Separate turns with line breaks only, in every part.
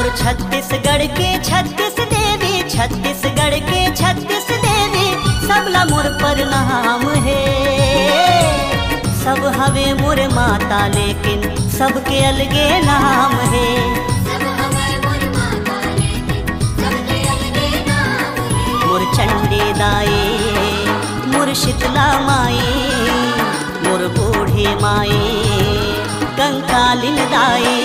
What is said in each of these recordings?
मोर छत्तीसगढ़ के 36 देवी, छत्तीसगढ़ के 36 देवी, सबला मोर प्रणाम है। सब हवे मोर माता लेकिन सबके अलगे नाम है। मोर चंडी दाई, मोर शीतला माई, मोर बूढ़ी माई, कंकालिन दाई।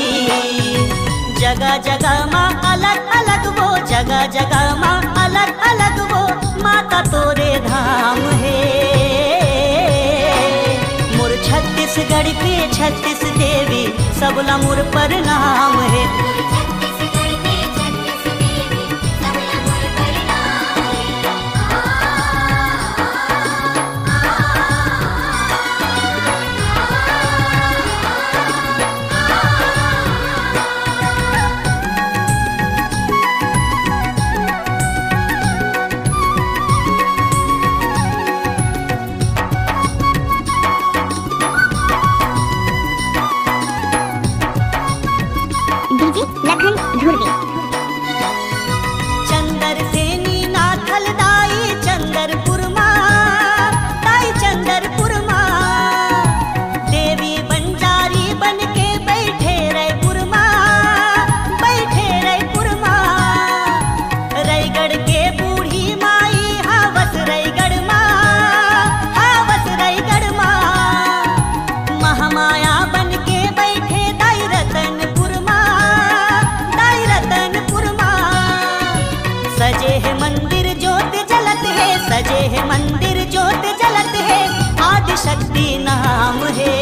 जगह जगह माँ अलग अलग वो, जगह जगह माँ अलग अलग वो, माता तोरे धाम है। मोर छत्तीसगढ़ के 36 देवी, सबला मोर प्रणाम है।
लखन धुर्वे
चंदर सेनी नाथल दाई, चंदरपुर माँ दाई, चंदरपुर माँ। देवी बंजारी बन के बैठे रायपुर माँ, बैठे रायपुर माँ। रायगढ़ के बूढ़ी माई हावस रायगढ़ माँ, हावस रायगढ़ माँ। महामाया बन के बैठे दाई रतनपुर माँ, सजे है मंदिर ज्योत जलत है, सजे है मंदिर ज्योत जलत है, आदि शक्ति नाम है।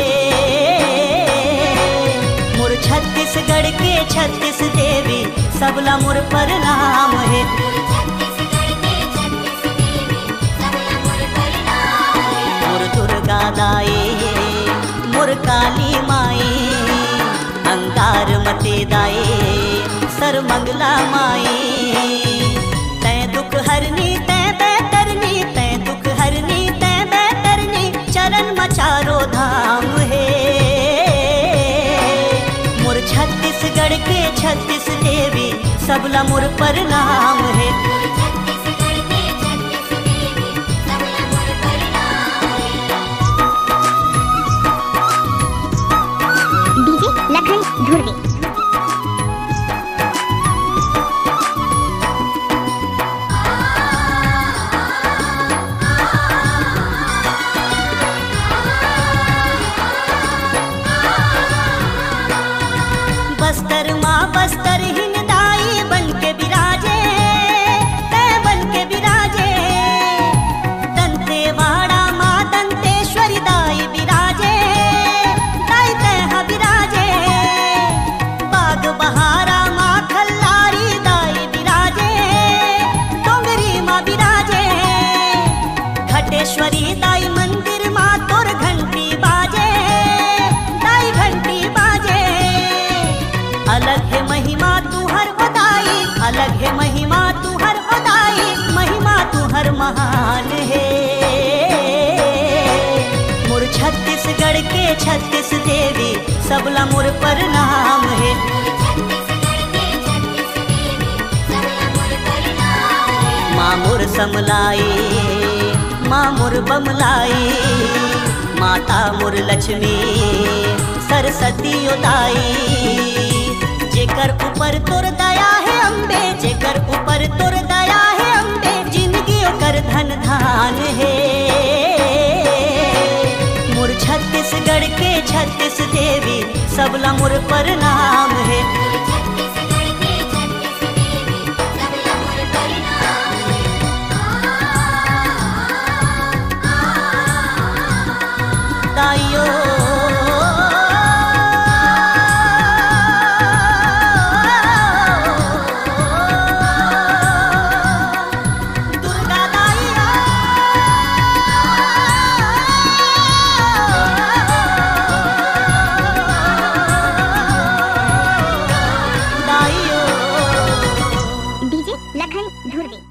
मोर छत्तीसगढ़ के 36 देवी, सबला मोर प्रणाम है। मोर दुर्गा दाई, मोर काली माई, अंगार मते दाई, सरमंगला माई। तै दुख हरनी तै बैतरनी, तै दुख हरनी तै बैतरनी, चरण मचारो धाम है। मोर छत्तीसगढ़ के 36 देवी, सबला मोर प्रणाम है।
डीजे लखन धुर्वे
बस्तर माँ बस्तर हिन दाई, बन के बिराजे तै बन के बिराजे। दंतेवाड़ा माँ दंतेश्वरी दाई बिराजे, दाई तैहा बिराजे। बाग बहारा माँ खल्लारी दाई बिराजे, डोंगरी माँ बिराजे। घटेश्वरी दाई मंदिर माँ तोर घंटी बाजे, दाई घंटी बाजे। अलग है महिमा तू हर उदाई, अलग है महिमा तू हर उदाई, महिमा तू हर महान है। मोर छत्तीसगढ़ के 36 देवी, सबला मोर प्रणाम है। माँ मोर समलाई, माँ मोर बमलाई, माता मोर लक्ष्मी, सरस्वती उदाई। जेकर ऊपर तोर दया है अम्बे, जेकर ऊपर तोर दया है अम्बे, जिंदगी ओकर धन धान है। मोर छत्तीसगढ़ के 36 देवी, सबला मोर प्रणाम है। दाइयो
लखन धुर्वे।